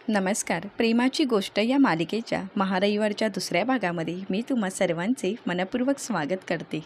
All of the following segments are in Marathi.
नमस्कार. प्रेमाची गोष्ट या मालिकेच्या महारविवारच्या दुसऱ्या भागामध्ये मी तुम्हा सर्वांचे मनपूर्वक स्वागत करते.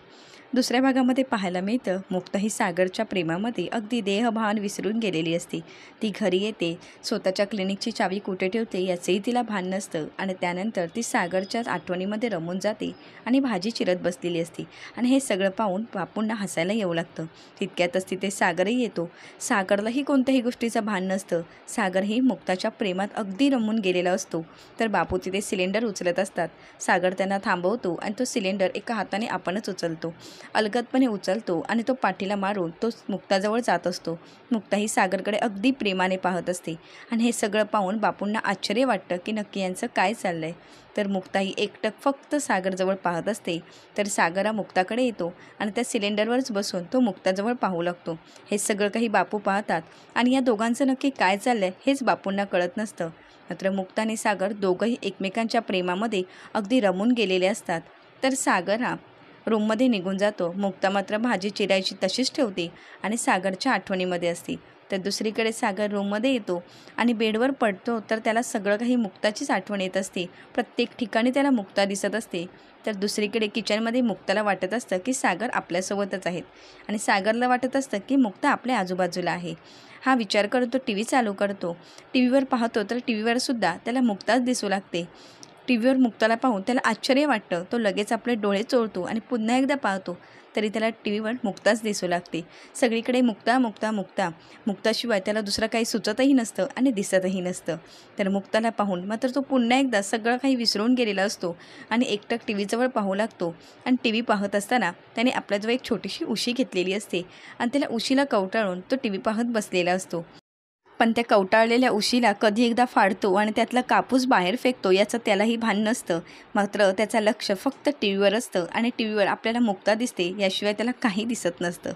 दुसऱ्या भागामध्ये पाहायला मिळतं मुक्ता ही सागरच्या प्रेमामध्ये अगदी देहभान विसरून गेलेली असते. ती घरी येते, स्वतःच्या क्लिनिकची चावी कुठे ठेवते याचंही तिला भान नसतं आणि त्यानंतर ती सागरच्याच आठवणीमध्ये रमून जाते आणि भाजी चिरत बसलेली असते. आणि हे सगळं पाहून बापूंना हसायला येऊ लागतं. तितक्यातच तिथे सागरही येतो. सागरलाही कोणत्याही गोष्टीचं भान नसतं. सागरही मुक्ताच्या प्रेमात अगदी रमून गेलेला असतो. तर बापू तिथे सिलेंडर उचलत असतात. सागर त्यांना थांबवतो आणि तो सिलेंडर एका हाताने आपणच उचलतो. अलगदपणे उचलतो आणि तो पाठीला मारून तो मुक्ताजवळ जात असतो. मुक्ता ही सागरकडे अगदी प्रेमाने पाहत असते आणि हे सगळं पाहून बापूंना आश्चर्य वाटतं की नक्की यांचं काय चाललंय. तर मुक्ता ही एकटक फक्त सागरजवळ पाहत असते. तर सागर हा मुक्ताकडे येतो आणि त्या सिलेंडरवरच बसून तो मुक्ताजवळ पाहू लागतो. हे सगळं काही बापू पाहतात आणि या दोघांचं नक्की काय चाललंय हेच बापूंना कळत नसतं. मात्र मुक्ता आणि सागर दोघंही एकमेकांच्या प्रेमामध्ये अगदी रमून गेलेले असतात. तर सागर हा रूममध्ये निघून जातो. मुक्ता मात्र भाजी चिरायची तशीच ठेवते आणि सागरच्या आठवणीमध्ये असते. तर दुसरीकडे सागर रूममध्ये येतो आणि बेडवर पडतो. तर त्याला सगळं काही मुक्ताचीच आठवण येत असते. प्रत्येक ठिकाणी त्याला मुक्ता दिसत असते. तर दुसरीकडे किचनमध्ये मुक्ताला वाटत असतं की सागर आपल्यासोबतच आहेत आणि सागरला वाटत असतं की मुक्ता आपल्या आजूबाजूला आहे. हा विचार करतो, टी व्ही चालू करतो. टी व्हीवर पाहतो तर टी व्हीवरसुद्धा त्याला मुक्ताच दिसू लागते. टी व्हीवर मुक्ताला पाहून त्याला आश्चर्य वाटतं. तो लगेच आपले डोळे चोळतो आणि पुन्हा एकदा पाहतो तरी त्याला टी व्हीवर मुक्ताच दिसू लागते. सगळीकडे मुक्ता मुक्ता मुक्ता. मुक्ताशिवाय त्याला दुसरं काही सुचतही नसतं आणि दिसतही नसतं. तर मुक्ताला पाहून मात्र तो पुन्हा एकदा सगळं काही विसरून गेलेला असतो आणि एकटक टी व्हीजवळ पाहू लागतो. आणि टी व्ही पाहत असताना त्याने आपल्याजवळ एक छोटीशी उशी घेतलेली असते आणि त्याला उशीला कवटाळून तो टी व्ही पाहत बसलेला असतो. पण त्या कवटाळलेल्या उशीला कधी एकदा फाडतो आणि त्यातला कापूस बाहेर फेकतो याचं त्यालाही भान नसतं. मात्र त्याचं लक्ष फक्त टी व्हीवर असतं आणि टी व्हीवर आपल्याला मुक्ता दिसते, याशिवाय त्याला काही दिसत नसतं.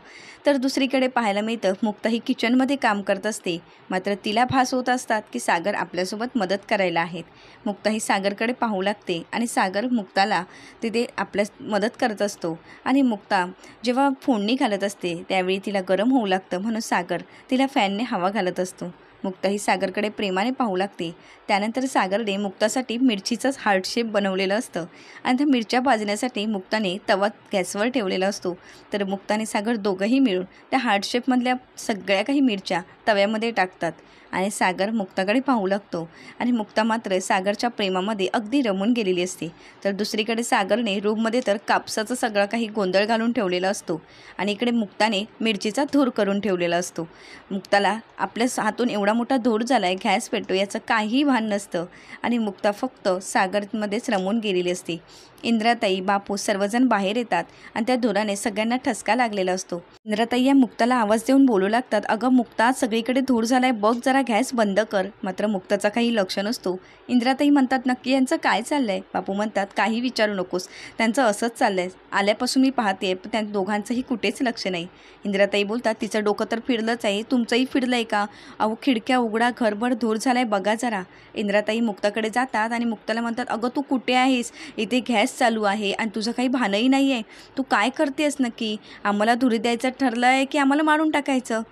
तर दुसरीकडे पाहायला मिळतं मुक्ता ही किचनमध्ये काम करत असते. मात्र तिला भास होत असतात की सागर आपल्यासोबत मदत करायला आहेत. मुक्ता ही सागरकडे पाहू लागते आणि सागर मुक्ताला तिथे आपल्या मदत करत असतो. आणि मुक्ता जेव्हा फोडणी घालत असते त्यावेळी तिला गरम होऊ लागतं, म्हणून सागर तिला फॅनने हवा घालत असतो. मुक्ता ही सागरकडे प्रेमाने पाहू लागते. त्यानंतर सागरने मुक्तासाठी मिरचीचंच हार्ट शेप बनवलेलं असतं आणि त्या मिरच्या भाजण्यासाठी मुक्ताने तवा गॅसवर ठेवलेला असतो. तर मुक्ताने सागर दोघंही मिळून त्या हार्ट शेपमधल्या सगळ्या काही मिरच्या तव्यामध्ये टाकतात आणि सागर मुक्ताकडे पाहू लागतो आणि मुक्ता मात्र सागरच्या प्रेमामध्ये अगदी रमून गेलेली असते. तर दुसरीकडे सागरने रूममध्ये तर कापसाचं सगळं काही गोंधळ घालून ठेवलेला असतो आणि इकडे मुक्ताने मिरचीचा धूर करून ठेवलेला असतो. मुक्ताला आपल्या हातून एवढा मोठा धूर झाला आहे, गॅस पेटतो याचं काहीही भान नसतं आणि मुक्ता फक्त सागरमध्येच रमून गेलेली असते. इंद्राताई, बापू सर्वजण बाहेर येतात आणि त्या धुराने सगळ्यांना ठसका लागलेला असतो. इंद्राताई या मुक्ताला आवाज देऊन बोलू लागतात, अगं मुक्ता, सगळीकडे धूर झालाय, बघ जरा गॅस बंद कर. मात्र मुक्ताचा काही लक्ष नसतो. इंद्राताई म्हणतात, नक्की यांचं काय चाललंय? बापू म्हणतात, काही विचारू नकोस, त्यांचं असंच चाललंय. आल्यापासून मी पाहते पण त्या दोघांचंही कुठेच लक्ष नाही. इंद्राताई बोलतात, तिचं डोकं तर फिरलंच आहे, तुमचंही फिरलंय का? अहो खिडक्या उघडा, घरभर धूर झालाय, बघा जरा. इंद्राताई मुक्ताकडे जातात आणि मुक्ताला म्हणतात, अगं तू कुठे आहेस? इथे गॅस चालू आहे आणि तुझं काही भानही नाही आहे. तू काय करतेस नक्की? आम्हाला धुरी द्यायचं ठरलं आहे की आम्हाला मारून टाकायचं?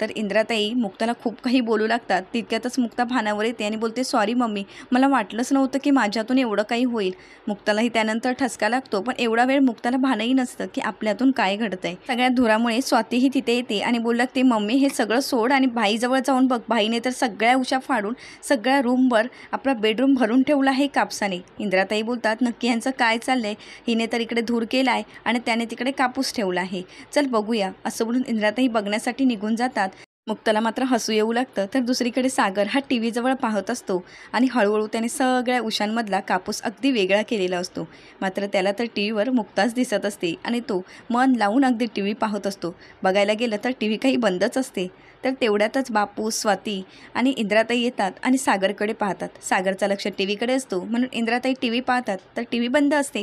तर इंद्राताई मुक्ताला खूप काही बोलू लागतात. तितक्यातच मुक्ता भानावर येते आणि बोलते, सॉरी मम्मी, मला वाटलंच नव्हतं की माझ्यातून एवढं काही होईल. मुक्तालाही त्यानंतर ठसका लागतो, पण एवढा वेळ मुक्ताला भानही नसतं की आपल्यातून काय घडतंय. सगळ्या धुरामुळे स्वातीही तिथे येते आणि बोलू लागते, मम्मी हे सगळं सोड आणि भाईजवळ जाऊन बघ. भाईने तर सगळ्या उशा फाडून सगळ्या रूमवर आपला बेडरूम भरून ठेवला आहे कापसाने. इंद्राताई बोलतात, नक्की यांचं काय चाललंय? हिने तर इकडे धूर केला आहे आणि त्याने तिकडे कापूस ठेवला आहे, चल बघूया. असं बोलून इंद्राताई बघण्यासाठी निघून जातात. मुक्ताला मात्र हसू येऊ लागतं. तर दुसरीकडे सागर हा टी व्हीजवळ पाहत असतो आणि हळूहळू त्याने सगळ्या उशांमधला कापूस अगदी वेगळा केलेला असतो. मात्र त्याला तर टी व्हीवर मुक्ताच दिसत असते आणि तो मन लावून अगदी टी व्ही पाहत असतो. बघायला गेलं तर टी व्ही काही बंदच असते. तर तेवढ्यातच बापू, स्वाती आणि इंद्राताई येतात आणि सागरकडे पाहतात. सागरचा लक्ष टी व्हीकडे असतो म्हणून इंद्राताई टी व्ही पाहतात तर टी व्ही बंद असते.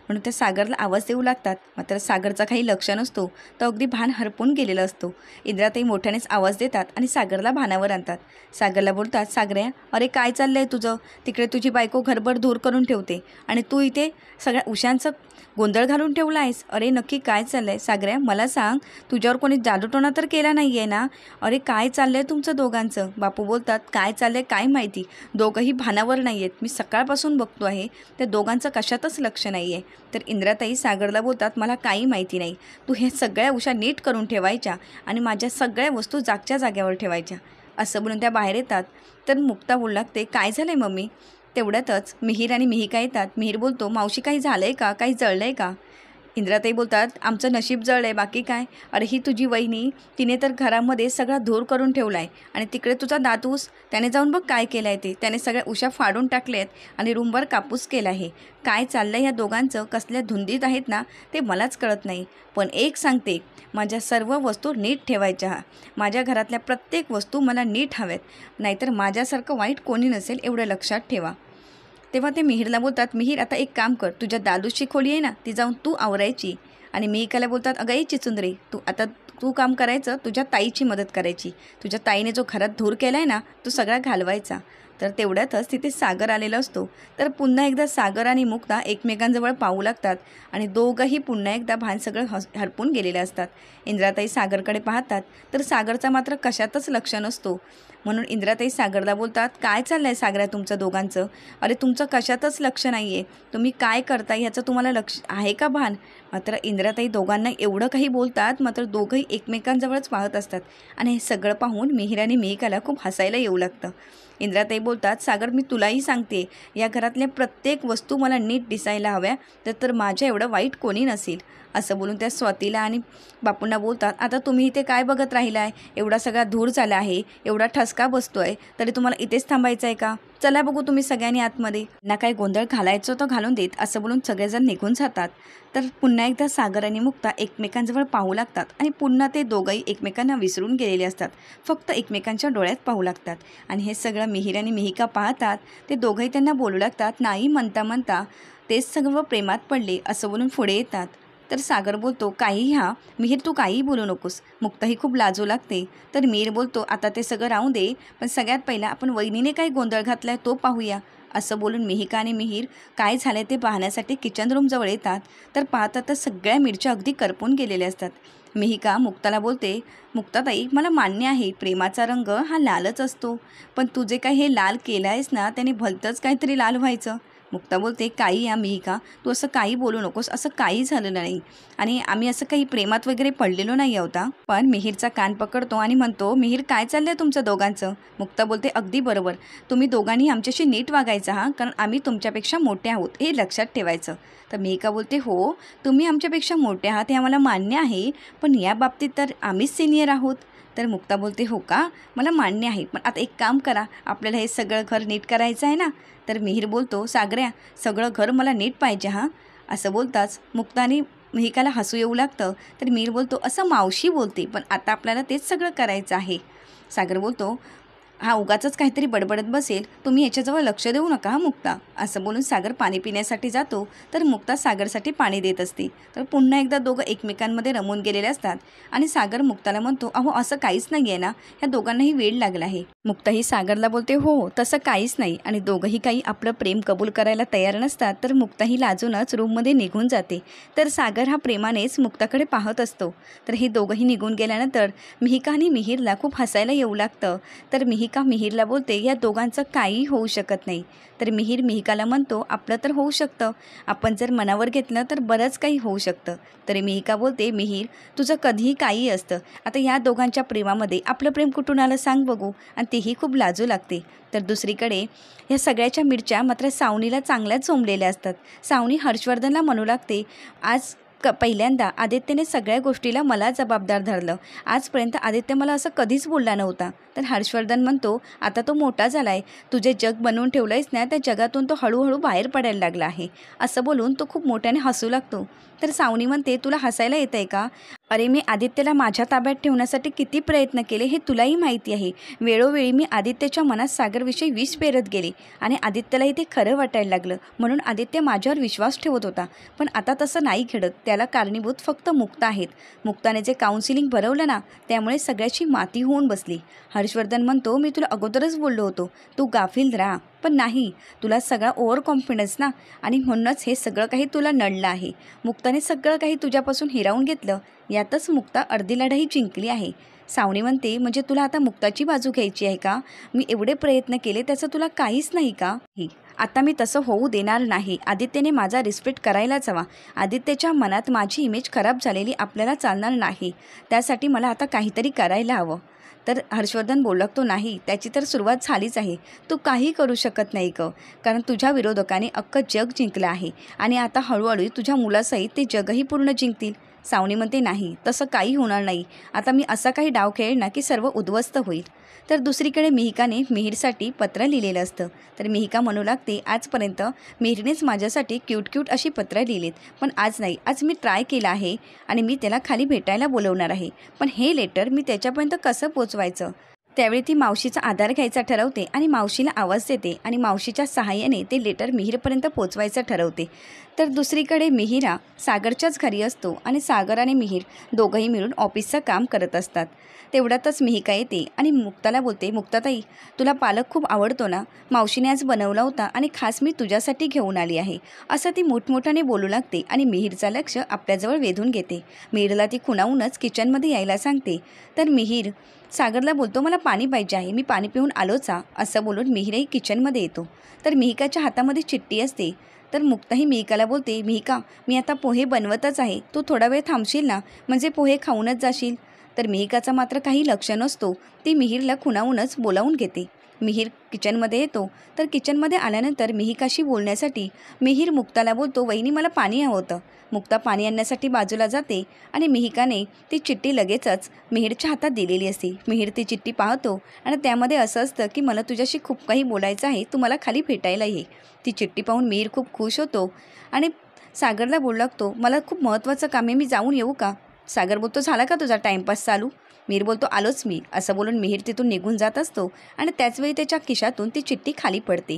म्हणून त्या सागरला आवाज देऊ लागतात. मात्र सागरचा काही लक्ष नसतो, तो अगदी भान हरपून गेलेला असतो. इंद्राताई मोठ्यानेच आवाज देतात आणि सागरला भानावर आणतात. सागरला बोलतात, सागऱ्या, अरे काय चाललंय तुझं? तिकडे तुझी बायको घरभर धूर करून ठेवते आणि तू इथे सगळ्या उशांचं गोंधळ घालून ठेवला आहेस. अरे नक्की काय चाललंय? सागऱ्या, मला सांग, तुझ्यावर कोणी जादूटोणा तर केला नाही आहे ना? अरे काय चाललंय तुमचं दोघांचं? बापू बोलतात काय चाललंय काय माहिती, दोघंही भानावर नाही आहेत. मी सकाळपासून बघतो आहे त्या दोघांचं कशातच लक्ष नाही आहे. तर इंद्राताई सागरला बोलतात मला काही माहिती नाही, तू हे सगळ्या उशा नीट करून ठेवायच्या आणि माझ्या सगळ्या वस्तू जागच्या जाग्यावर ठेवायच्या, असं बोलून त्या बाहेर येतात. तर मुक्ता बोलू लागते काय झालं आहे मम्मी? तेवढ्यातच मिहीर आणि मिहिका येतात. मिहीर बोलतो मावशी काही झालं आहे का, काही जळलं आहे का? इंद्राताई बोलतात आमचं नशीब जळलं आहे, बाकी काय. अरे ही तुझी वहिनी, तिने तर घरामध्ये सगळा धूर करून ठेवला आहे आणि तिकडे तुझा दातूस त्याने जाऊन बघ काय केलं आहे ते. त्याने सगळ्या उशा फाडून टाकल्या आहेत आणि रूमवर कापूस केला आहे. काय चाललं आहे ह्या दोघांचं, कसल्या धुंदीत आहेत ना ते मलाच कळत नाही. पण एक सांगते, माझ्या सर्व वस्तू नीट ठेवायच्या. माझ्या घरातल्या प्रत्येक वस्तू मला नीट हव्यात, नाहीतर माझ्यासारखं वाईट कोणी नसेल एवढं लक्षात ठेवा. तेव्हा ते मिहीरला बोलतात मिहीर आता एक काम कर, तुझ्या दादूची खोली आहे ना ती जाऊन तू आवरायची. आणि मिहिकाला बोलतात अगं ये चिचुंद्रे, तू काम करायचं, तुझ्या ताईची मदत करायची. तुझ्या ताईने जो घरात धूर केला आहे ना तो सगळा घालवायचा. तर तेवढ्यातच तिथे सागर आलेला असतो. तर पुन्हा एकदा सागर आणि मुक्ता एकमेकांजवळ पाहू लागतात आणि दोघंही पुन्हा एकदा भान सगळं हरपून गेलेले असतात. इंद्राताई सागरकडे पाहतात तर सागरचा मात्र कशातच लक्ष नसतो. म्हणून इंद्राताई सागरला बोलतात काय चाललं आहे सागरा तुमचं दोघांचं? अरे तुमचं कशातच लक्ष नाही आहे, तुम्ही काय करताय ह्याचं तुम्हाला लक्ष आहे का भान? मात्र इंद्राताई दोघांना एवढं काही बोलतात, मात्र दोघंही एकमेकांजवळच पाहत असतात. आणि हे सगळं पाहून मिहीर आणि मिहिकाला खूप हसायला येऊ लागतं. इंद्राताई बोलतात सागर मी तुलाही सांगते, या घरातल्या प्रत्येक वस्तू मला नीट दिसायला हव्या, तर माझ्या एवढं वाईट कोणी नसेल. असं बोलून त्या स्वातीला आणि बापूंना बोलतात आता तुम्ही इथे काय बघत राहिला आहे? एवढा सगळा धूर झाला आहे, एवढा ठसका बसतो आहे, तरी तुम्हाला इथेच थांबायचं आहे का? चला बघू तुम्ही सगळ्यांनी आतमध्ये. ना काय गोंधळ घालायचं तो घालून देत, असं बोलून सगळेजण निघून जातात. तर पुन्हा एकदा सागर आणि मुक्ता एकमेकांजवळ पाहू लागतात आणि पुन्हा ते दोघंही एकमेकांना विसरून गेलेले असतात, फक्त एकमेकांच्या डोळ्यात पाहू लागतात. आणि हे सगळं मिहीर आणि मिहिका पाहतात. ते दोघंही त्यांना बोलू लागतात नाही म्हणता म्हणता तेच सगळं प्रेमात पडले असं बोलून पुढे येतात. तर सागर बोलतो काही ह्या मिहीर तू काहीही बोलू नकोस. मुक्ताही खूप लाजू लागते. तर मिहीर बोलतो आता ते सगळं राहून दे, पण सगळ्यात पहिला आपण वहिनीने काही गोंधळ घातलाय तो पाहूया. असं बोलून मिहिका आणि मिहीर काय झाले ते पाहण्यासाठी किचन रूमजवळ येतात. तर पाहतात तर सगळ्या मिरच्या अगदी करपून गेलेल्या असतात. मिहिका मुक्ताला बोलते मुक्ताताई मला मान्य आहे प्रेमाचा रंग हा लालच असतो, पण तू जे काही हे लाल केलं आहेस ना त्याने भलतंच काहीतरी लाल व्हायचं. मुक्ता बोलते काही या मिहिका तू असं काही बोलू नकोस, असं काही झालं नाही आणि आम्ही असं काही प्रेमात वगैरे पडलेलो नाही होता. पण मिहीरचा कान पकडतो आणि म्हणतो मिहीर काय चाललंय तुमचं दोघांचं? मुक्ता बोलते अगदी बरोबर, तुम्ही दोघांनी आमच्याशी नीट वागायचं हा, कारण आम्ही तुमच्यापेक्षा मोठे आहोत हे लक्षात ठेवायचं. तर मिहिका बोलते हो तुम्ही आमच्यापेक्षा मोठे आहात हे आम्हाला मान्य आहे, पण या बाबतीत तर आम्हीच सिनियर आहोत. तर मुक्ता बोलते हो का, मला मान्य आहे, पण आता एक काम करा, आपल्याला हे सगळं घर नीट करायचं आहे ना. तर मिहीर बोलतो सागऱ्या सगळं घर मला नीट पाहिजे हां. असं बोलताच मुक्ता आणि मिहिकाला हसू येऊ लागतं. तर मिहीर बोलतो असं मावशी बोलते, पण आता आपल्याला तेच सगळं करायचं आहे. सागर बोलतो हा उगाचच काहीतरी बडबडत बसेल, तुम्ही याच्याजवळ लक्ष देऊ नका मुक्ता. असं बोलून सागर पाणी पिण्यासाठी जातो. तर मुक्ता सागरसाठी पाणी देत असते. तर पुन्हा एकदा दोघं एकमेकांमध्ये रमून गेलेले असतात आणि सागर मुक्ताला म्हणतो अहो असं काहीच नाही आहे ना, ह्या दोघांनाही वेळ लागला आहे. मुक्ताही सागरला बोलते हो तसं काहीच नाही आणि दोघंही काही आपलं प्रेम कबूल करायला तयार नसतात. तर मुक्ताही लाजूनच रूममध्ये निघून जाते. तर सागर हा प्रेमानेच मुक्ताकडे पाहत असतो. तर हे दोघंही निघून गेल्यानंतर मिहिका आणि मिहीरला खूप हसायला येऊ लागतं. तर मिहिका मिहीरला बोलते या दोघांचं काही होऊ शकत नाही. तर मिहीर मिहिकाला म्हणतो आपलं तर होऊ शकतं, आपण जर मनावर घेतलं तर बरंच काही होऊ शकतं. तरी मिहिका बोलते मिहीर तुझं कधीही काही असतं, आता या दोघांच्या प्रेमामध्ये आपलं प्रेम कुठून आलं सांग बघू. आणि तेही खूप लाजू लागते. तर दुसरीकडे या सगळ्याच्या मिरच्या मात्र सावनीला चांगल्याच झोंबलेल्या असतात. सावनी हर्षवर्धनला म्हणू लागते आज पहिल्यांदा आदित्यने सगळ्या गोष्टीला मला जबाबदार धरलं. आजपर्यंत आदित्य मला असं कधीच बोलला नव्हता. तर हर्षवर्धन म्हणतो आता तो मोठा झाला आहे, तुझे जग बनवून ठेवलं आहेस ना त्या जगातून तो हळूहळू बाहेर पडायला लागला आहे. असं बोलून तो खूप मोठ्याने हसू लागतो. तर सावनी म्हणते तुला हसायला येतं आहे का? अरे मी आदित्यला माझ्या ताब्यात ठेवण्यासाठी किती प्रयत्न केले हे तुलाही माहिती आहे. वेळोवेळी मी आदित्यच्या मनात सागरविषयी विष पेरत गेले आणि आदित्यलाही ते खरं वाटायला लागलं, म्हणून आदित्य माझ्यावर विश्वास ठेवत होता. पण आता तसं नाही घडत, त्याला कारणीभूत फक्त मुक्ता आहेत. मुक्ताने जे काउन्सिलिंग भरवलं ना त्यामुळे सगळ्याची माती होऊन बसली. हर्षवर्धन म्हणतो मी तुला अगोदरच बोललो होतो तू गाफील राहा, पण नाही, तुला सगळा ओव्हर कॉन्फिडन्स ना, आणि म्हणूनच हे सगळं काही तुला नडलं आहे. मुक्ताने सगळं काही तुझ्यापासून हिरावून घेतलं, यातच मुक्ता अर्धी लढाई जिंकली आहे. सावनी म्हणते, म्हणजे तुला आता मुक्ताची बाजू घ्यायची आहे का? मी एवढे प्रयत्न केले, त्याचं तुला काहीच नाही का? आता मी तसं होऊ देणार नाही. आदित्यने माझा रिस्पेक्ट करायलाच हवा. आदित्यच्या मनात माझी इमेज खराब झालेली आपल्याला चालणार नाही. त्यासाठी मला आता काहीतरी करायला हवं. तर हर्षवर्धन बोलला, तो नाही, त्याची तर सुरुवात झालीच आहे. तू काही करू शकत नाही गं, कारण तुझ्या विरोधकाने अख्खं जग जिंकलं आहे आणि आता हळूहळू तुझ्या मुलासहित ते जगही पूर्ण जिंकतील. सावनी म्हणते, नाही, तसं काही होणार नाही. आता मी असा काही डाव खेळेल ना की सर्व उद्ध्वस्त होईल. तर दुसरीकडे मिहिकाने मिहीरसाठी पत्र लिहिलेलं असतं. तर मिहिका म्हणू लागते, आजपर्यंत मिहीरनेच माझ्यासाठी क्यूट अशी पत्र लिहिलीत, पण आज नाही. आज मी ट्राय केला आहे आणि मी त्याला खाली भेटायला बोलवणार आहे. पण हे लेटर मी त्याच्यापर्यंत कसं पोचवायचं? त्यावेळी ती मावशीचा आधार घ्यायचा ठरवते आणि मावशीला आवाज देते आणि मावशीच्या सहाय्याने ते लेटर मिहीरपर्यंत पोचवायचं ठरवते. तर दुसरीकडे मिहिरा सागरच्याच घरी असतो आणि सागर आणि मिहीर दोघंही मिळून ऑफिसचं काम करत असतात. तेवढ्यातच मिहिका येते आणि मुक्ताला बोलते, मुक्ताताई, तुला पालक खूप आवडतो ना? मावशीने आज बनवला होता आणि खास मी तुझ्यासाठी घेऊन आली आहे, असं ती मोठमोठ्याने बोलू लागते आणि मिहीरचं लक्ष आपल्याजवळ वेधून घेते. मिहीरला ती खुणावूनच किचनमध्ये यायला सांगते. तर मिहीर सागरला बोलतो, मला पाणी पाहिजे आहे, मी पाणी पिऊन आलोच असं बोलून मिहीरही किचनमध्ये येतो. तर मिहिकाच्या हातामध्ये चिठ्ठी असते. तर मुक्ताही मिहिकाला बोलते, मिहिका, मी आता पोहे बनवतच आहे, तू थोडा वेळ थांबशील ना? म्हणजे पोहे खाऊनच जाशील. तर मिहिकाचा मात्र काही लक्ष नसतो. ती मिहीरला खुणावूनच बोलावून घेते. मिहीर किचनमध्ये येतो. तर किचनमध्ये आल्यानंतर मिहिकाशी बोलण्यासाठी मिहीर मुक्ताला बोलतो, वहिनी, मला पाणी हवं होतं. मुक्ता पाणी आणण्यासाठी बाजूला जाते आणि मिहिकाने ती चिठ्ठी लगेचच मिहीरच्या हातात दिलेली असते. मिहीर ती चिठ्ठी पाहतो आणि त्यामध्ये असं असतं की मला तुझ्याशी खूप काही बोलायचं आहे, तू मला खाली भेटायला ये. ती चिठ्ठी पाहून मिहीर खूप खुश होतो आणि सागरला बोलू लागतो, मला खूप महत्त्वाचं काम आहे, मी जाऊन येऊ का? सागर बोलतो, झाला का तुझा टाईमपास चालू? मिहीर बोलतो, आलोच मी, असं बोलून मिहीर तिथून निघून जात असतो आणि त्याचवेळी त्याच्या खिशातून ती चिठ्ठी खाली पडते.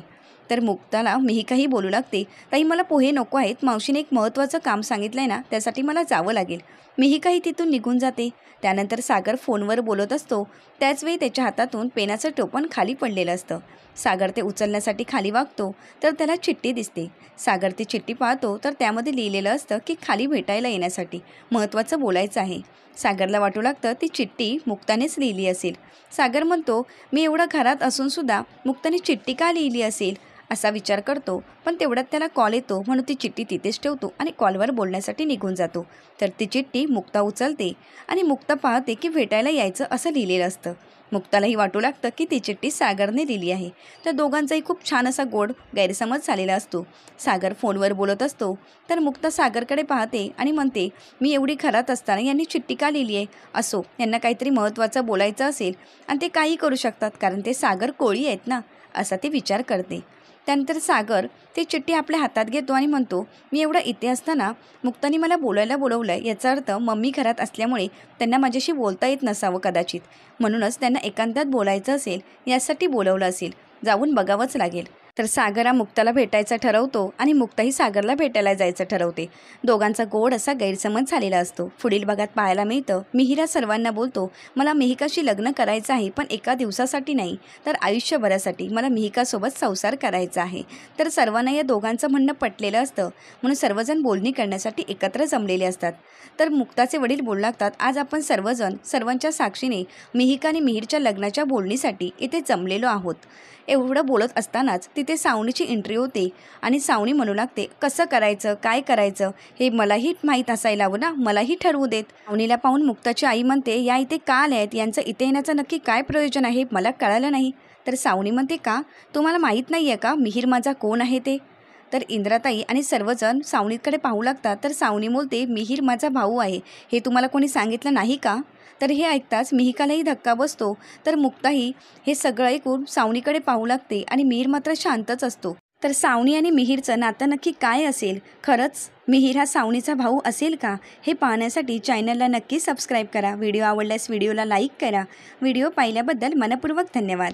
तर मुक्ताला मिहिकाही बोलू लागते, ताई, मला पोहे नको आहेत, मावशीने एक महत्त्वाचं काम सांगितलं आहे ना, त्यासाठी मला जावं लागेल. मिहिकाही तिथून निघून जाते. त्यानंतर सागर फोनवर बोलत असतो. त्याचवेळी त्याच्या हातातून पेनाचं टोपण खाली पडलेलं असतं. सागर ते उचलण्यासाठी खाली वागतो तर त्याला चिठ्ठी दिसते. सागर ती चिठ्ठी पाहतो तर त्यामध्ये लिहिलेलं असतं की खाली भेटायला येण्यासाठी महत्त्वाचं बोलायचं आहे. सागरला वाटू लागतं ती चिठ्ठी मुक्तानेच लिहिली असेल. सागर म्हणतो, मी एवढं घरात असूनसुद्धा मुक्ताने चिठ्ठी का लिहिली असेल असा विचार करतो. पण तेवढ्यात त्याला कॉल येतो, म्हणून ती चिठ्ठी तिथेच ठेवतो आणि कॉलवर बोलण्यासाठी निघून जातो. तर ती चिठ्ठी मुक्ता उचलते आणि मुक्ता पाहते की भेटायला यायचं असं लिहिलेलं असतं. मुक्तालाही वाटू लागतं की ती चिठ्ठी सागरने लिहिली आहे. तर दोघांचाही खूप छान असा गोड गैरसमज झालेला असतो. सागर फोनवर बोलत असतो तर मुक्ता सागरकडे पाहते आणि म्हणते, मी एवढी घरात असताना यांनी चिठ्ठी का लिहिली आहे? असो, यांना काहीतरी महत्त्वाचं बोलायचं असेल आणि ते काही करू शकतात, कारण ते सागर कोळी आहेत ना, असा ते विचार करते. त्यानंतर सागर ती चिठ्ठी आपल्या हातात घेतो आणि म्हणतो, मी एवढा इथे असताना मुक्ताने मला बोलायला बोलवलं आहे, याचा अर्थ मम्मी घरात असल्यामुळे त्यांना माझ्याशी बोलता येत नसावं कदाचित, म्हणूनच त्यांना एकांतात बोलायचं असेल, यासाठी बोलवलं असेल, जाऊन बघावंच लागेल. तर सागर हा मुक्ताला भेटायचा ठरवतो आणि मुक्ताही सागरला भेटायला जायचं ठरवते. दोघांचा गोड असा गैरसमज झालेला असतो. पुढील भागात पाहायला मिळतं, मिहिरा सर्वांना बोलतो, मला मिहिकाशी लग्न करायचं आहे, पण एका दिवसासाठी नाही तर आयुष्यभरासाठी मला मिहिकासोबत संसार करायचा आहे. तर सर्वांना या दोघांचं म्हणणं पटलेलं असतं, म्हणून सर्वजण बोलणी करण्यासाठी एकत्र जमलेले असतात. तर मुक्ताचे वडील बोलू लागतात, आज आपण सर्वजण सर्वांच्या साक्षीने मिहिका आणि मिहीरच्या लग्नाच्या बोलणीसाठी इथे जमलेलो आहोत. एवढं बोलत असतानाच तिथे सावनीची एंट्री होते आणि सावनी म्हणू लागते, कसं करायचं, काय करायचं हे मलाही माहीत असायला हवं ना, मलाही ठरवू देत. सावनीला पाहून मुक्ताची आई म्हणते, या इथे का आल्या आहेत, यांचं इथे येण्याचं नक्की काय प्रयोजन आहे, मला कळालं नाही. तर सावनी म्हणते, का तुम्हाला माहीत नाही आहे का मिहीर माझा कोण आहे ते? तर इंद्राताई आणि सर्वजण सावनीकडे पाहू लागतात. तर सावनी बोलते, मिहीर माझा भाऊ आहे, हे तुम्हाला कोणी सांगितलं नाही का? तर हे ऐकताच मिहिकालाही धक्का बसतो. तर मुक्ताही हे सगळं ऐकून सावनीकडे पाहू लागते आणि मिहीर मात्र शांतच असतो. तर सावनी आणि मिहीरचं नातं नक्की काय असेल? खरंच मिहीर हा सावनीचा भाऊ असेल का? हे पाहण्यासाठी चॅनलला नक्की सबस्क्राईब करा. व्हिडिओ आवडल्यास व्हिडिओला लाईक करा. व्हिडिओ पाहिल्याबद्दल मनपूर्वक धन्यवाद.